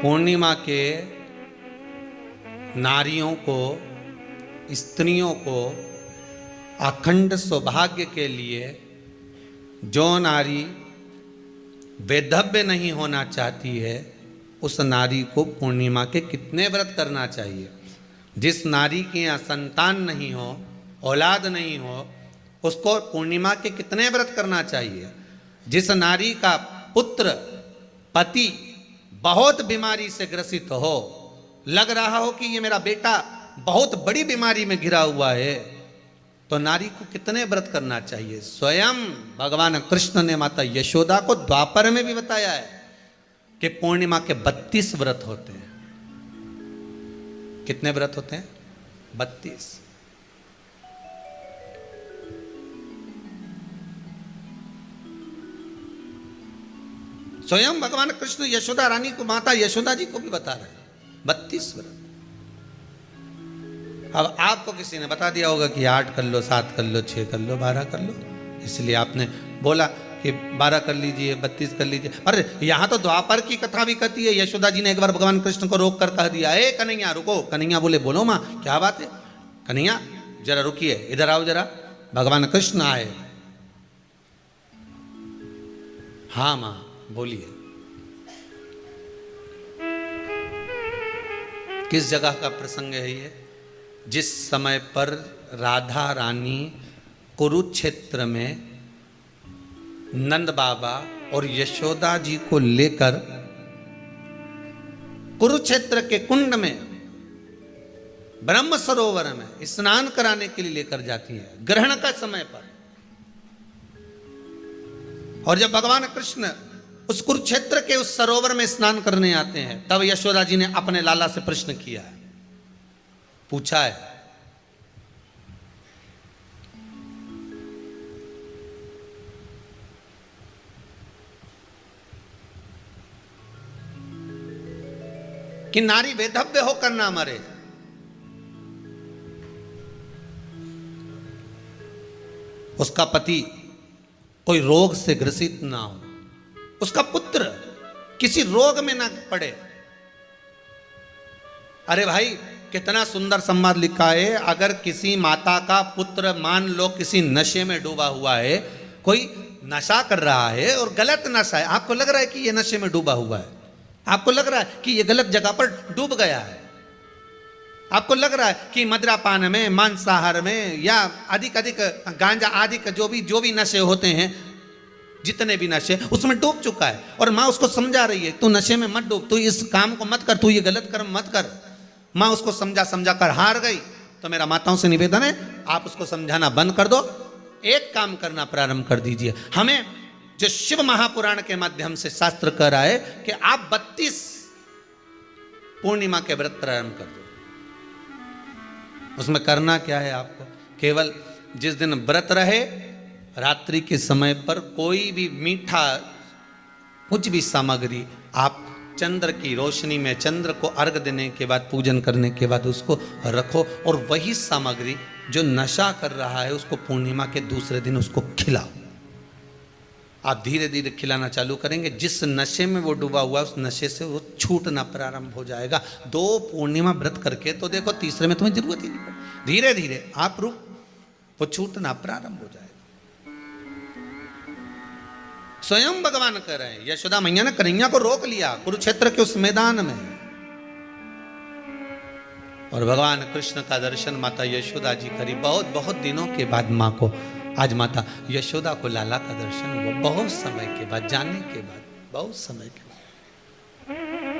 पूर्णिमा के नारियों को, स्त्रियों को अखंड सौभाग्य के लिए जो नारी वैधव्य नहीं होना चाहती है उस नारी को पूर्णिमा के कितने व्रत करना चाहिए। जिस नारी के यहाँ संतान नहीं हो, औलाद नहीं हो, उसको पूर्णिमा के कितने व्रत करना चाहिए। जिस नारी का पुत्र पति बहुत बीमारी से ग्रसित हो, लग रहा हो कि ये मेरा बेटा बहुत बड़ी बीमारी में घिरा हुआ है, तो नारी को कितने व्रत करना चाहिए। स्वयं भगवान कृष्ण ने माता यशोदा को द्वापर में भी बताया है कि पूर्णिमा के 32 व्रत होते हैं। कितने व्रत होते हैं? 32। स्वयं भगवान कृष्ण यशोदा रानी को, माता यशोदा जी को भी बता रहे हैं 32 व्रत। अब आपको किसी ने बता दिया होगा कि 8 कर लो, 7 कर लो, 6 कर लो, 12 कर लो, इसलिए आपने बोला कि 12 कर लीजिए, 32 कर लीजिए। अरे यहाँ तो द्वापर की कथा भी कहती है। यशोदा जी ने एक बार भगवान कृष्ण को रोक कर कह दिया, ए कन्हैया रुको। कन्हैया बोले, बोलो माँ क्या बात है। कन्हैया जरा रुकिए, इधर आओ जरा। भगवान कृष्ण आए। हाँ माँ बोलिए। किस जगह का प्रसंग है ये? जिस समय पर राधा रानी कुरुक्षेत्र में नंद बाबा और यशोदा जी को लेकर कुरुक्षेत्र के कुंड में, ब्रह्म सरोवर में स्नान कराने के लिए लेकर जाती है, ग्रहण का समय पर। और जब भगवान कृष्ण उस कुरुक्षेत्र के उस सरोवर में स्नान करने आते हैं, तब यशोदा जी ने अपने लाला से प्रश्न किया है, पूछा है कि नारी वैधव्य होकर ना मरे। उसका पति कोई रोग से ग्रसित ना हो, उसका पुत्र किसी रोग में ना पड़े। अरे भाई कितना सुंदर संवाद लिखा है। अगर किसी माता का पुत्र मान लो किसी नशे में डूबा हुआ है, कोई नशा कर रहा है और गलत नशा है, आपको लग रहा है कि ये नशे में डूबा हुआ है, आपको लग रहा है कि ये गलत जगह पर डूब गया है, आपको लग रहा है कि मदिरापान में, मांसाहार में या अधिक गांजा आदि का जो भी नशे होते हैं, जितने भी नशे, उसमें डूब चुका है। और माँ उसको समझा रही है, तू नशे में मत डूब, तू इस काम को मत कर, तू ये गलत कर्म मत कर। माँ उसको समझा कर हार गई। तो मेरा माताओं से निवेदन है, आप उसको समझाना बंद कर दो, एक काम करना प्रारंभ कर दीजिए। हमें जो शिव महापुराण के माध्यम से शास्त्र कह रहा है कि आप 32 पूर्णिमा के व्रत प्रारंभ कर दो। उसमें करना क्या है आपको? केवल जिस दिन व्रत रहे, रात्रि के समय पर कोई भी मीठा, कुछ भी सामग्री आप चंद्र की रोशनी में, चंद्र को अर्घ देने के बाद, पूजन करने के बाद उसको रखो, और वही सामग्री जो नशा कर रहा है उसको पूर्णिमा के दूसरे दिन उसको खिलाओ। आप धीरे धीरे खिलाना चालू करेंगे, जिस नशे में वो डूबा हुआ उस नशे से वो छूटना प्रारंभ हो जाएगा। 2 पूर्णिमा व्रत करके तो देखो, तीसरे में तुम्हें जरूरत ही नहीं पड़े। धीरे धीरे आप वो छूटना प्रारंभ हो जाएगा। स्वयं भगवान कह रहे हैं, यशोदा मैया ने कन्हैया को रोक लिया कुरुक्षेत्र के उस मैदान में, और भगवान कृष्ण का दर्शन माता यशोदा जी करी। बहुत दिनों के बाद माँ को, आज माता यशोदा को लाला का दर्शन हुआ, बहुत समय के बाद, जाने के बाद, बहुत समय के बाद।